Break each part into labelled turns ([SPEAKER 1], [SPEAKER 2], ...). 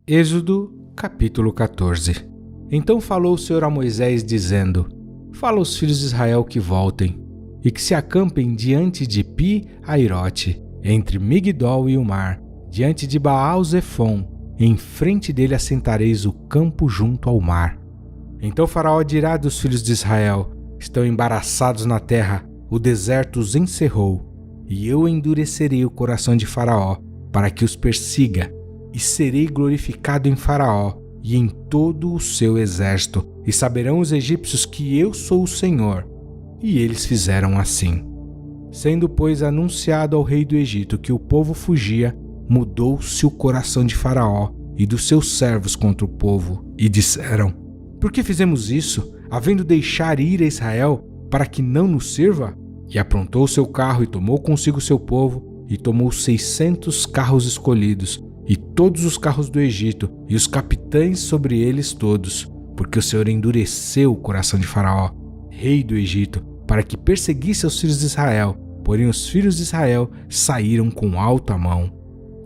[SPEAKER 1] Êxodo, capítulo 14. Então falou o Senhor a Moisés, dizendo: Fala aos filhos de Israel que voltem, e que se acampem diante de Pi-Hairote, entre Migdol e o mar, diante de Baal-Zefon, em frente dele assentareis o campo junto ao mar. Então Faraó dirá dos filhos de Israel: Estão embaraçados na terra, o deserto os encerrou, e eu endurecerei o coração de Faraó, para que os persiga, e serei glorificado em Faraó e em todo o seu exército, e saberão os egípcios que eu sou o Senhor. E eles fizeram assim. Sendo, pois, anunciado ao rei do Egito que o povo fugia, mudou-se o coração de Faraó e dos seus servos contra o povo, e disseram: Por que fizemos isso, havendo deixar ir a Israel, para que não nos sirva? E aprontou seu carro e tomou consigo seu povo, e tomou 600 carros escolhidos, e todos os carros do Egito, e os capitães sobre eles todos, porque o Senhor endureceu o coração de Faraó, rei do Egito, para que perseguisse os filhos de Israel. Porém os filhos de Israel saíram com alta mão.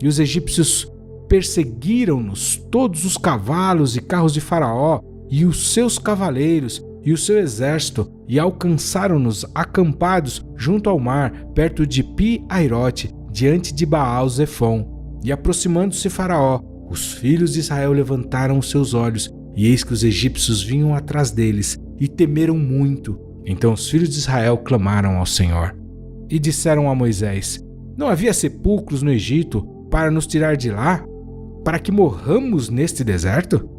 [SPEAKER 1] E os egípcios perseguiram-nos todos os cavalos e carros de Faraó, e os seus cavaleiros, e o seu exército, e alcançaram-nos acampados junto ao mar, perto de Pi-Hairote, diante de Baal-Zefon. E aproximando-se Faraó, os filhos de Israel levantaram os seus olhos, e eis que os egípcios vinham atrás deles, e temeram muito. Então os filhos de Israel clamaram ao Senhor. E disseram a Moisés: Não havia sepulcros no Egito para nos tirar de lá, para que morramos neste deserto?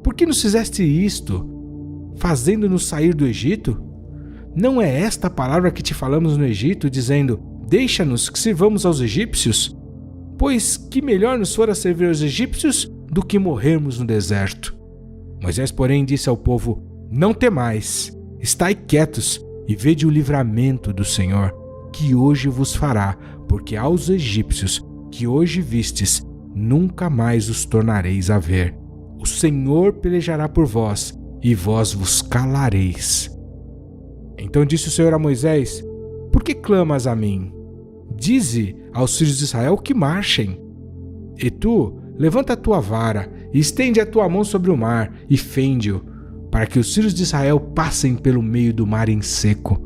[SPEAKER 1] Por que nos fizeste isto, fazendo-nos sair do Egito? Não é esta a palavra que te falamos no Egito, dizendo: Deixa-nos que sirvamos aos egípcios? Pois que melhor nos fora servir aos egípcios do que morrermos no deserto. Moisés, porém, disse ao povo: Não temais, estai quietos e vede o livramento do Senhor, que hoje vos fará, porque aos egípcios que hoje vistes, nunca mais os tornareis a ver. O Senhor pelejará por vós, e vós vos calareis. Então disse o Senhor a Moisés: Por que clamas a mim? Dize aos filhos de Israel que marchem. E tu, levanta a tua vara, e estende a tua mão sobre o mar, e fende-o, para que os filhos de Israel passem pelo meio do mar em seco.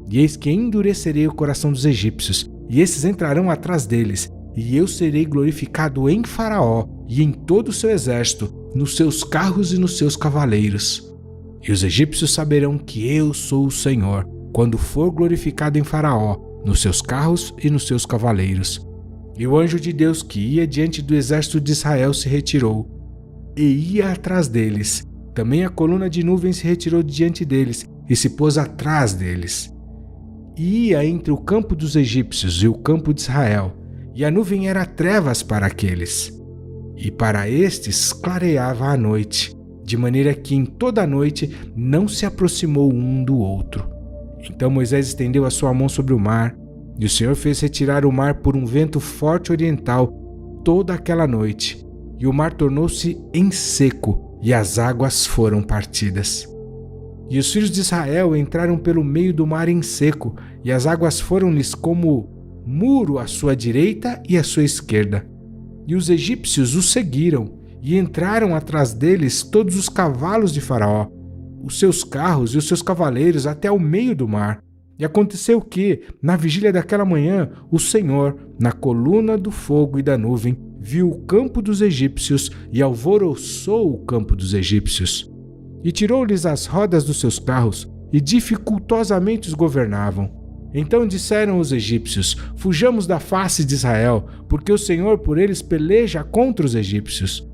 [SPEAKER 1] E eis que endurecerei o coração dos egípcios, e esses entrarão atrás deles, e eu serei glorificado em Faraó e em todo o seu exército, nos seus carros e nos seus cavaleiros. E os egípcios saberão que eu sou o Senhor, quando for glorificado em Faraó, nos seus carros e nos seus cavaleiros. E o anjo de Deus que ia diante do exército de Israel se retirou, e ia atrás deles. Também a coluna de nuvem se retirou diante deles, e se pôs atrás deles. E ia entre o campo dos egípcios e o campo de Israel, e a nuvem era trevas para aqueles. E para estes clareava a noite, de maneira que em toda a noite não se aproximou um do outro. Então Moisés estendeu a sua mão sobre o mar, e o Senhor fez retirar o mar por um vento forte oriental toda aquela noite, e o mar tornou-se em seco, e as águas foram partidas. E os filhos de Israel entraram pelo meio do mar em seco, e as águas foram-lhes como muro à sua direita e à sua esquerda. E os egípcios os seguiram, e entraram atrás deles todos os cavalos de Faraó, os seus carros e os seus cavaleiros até o meio do mar. E aconteceu que, na vigília daquela manhã, o Senhor, na coluna do fogo e da nuvem, viu o campo dos egípcios e alvoroçou o campo dos egípcios. E tirou-lhes as rodas dos seus carros, e dificultosamente os governavam. Então disseram os egípcios: Fujamos da face de Israel, porque o Senhor por eles peleja contra os egípcios.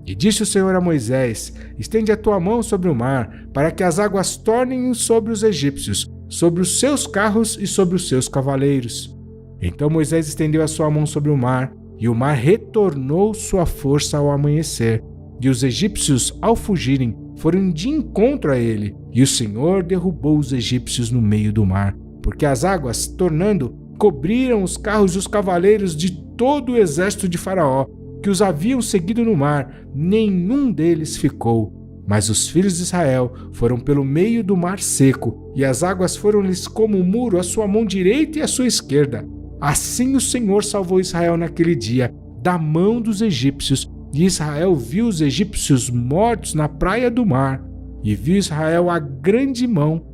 [SPEAKER 1] E disse o Senhor a Moisés: Estende a tua mão sobre o mar, para que as águas tornem-o sobre os egípcios, sobre os seus carros e sobre os seus cavaleiros. Então Moisés estendeu a sua mão sobre o mar, e o mar retornou sua força ao amanhecer. E os egípcios, ao fugirem, foram de encontro a ele, e o Senhor derrubou os egípcios no meio do mar, porque as águas, tornando, cobriram os carros e os cavaleiros de todo o exército de Faraó, que os haviam seguido no mar, nenhum deles ficou. Mas os filhos de Israel foram pelo meio do mar seco, e as águas foram-lhes como um muro à sua mão direita e à sua esquerda. Assim o Senhor salvou Israel naquele dia, da mão dos egípcios, E Israel viu os egípcios mortos na praia do mar, e viu Israel a grande mão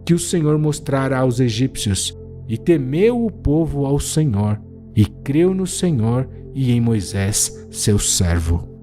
[SPEAKER 1] que o Senhor mostrara aos egípcios, e temeu o povo ao Senhor, e creu no Senhor e em Moisés, seu servo.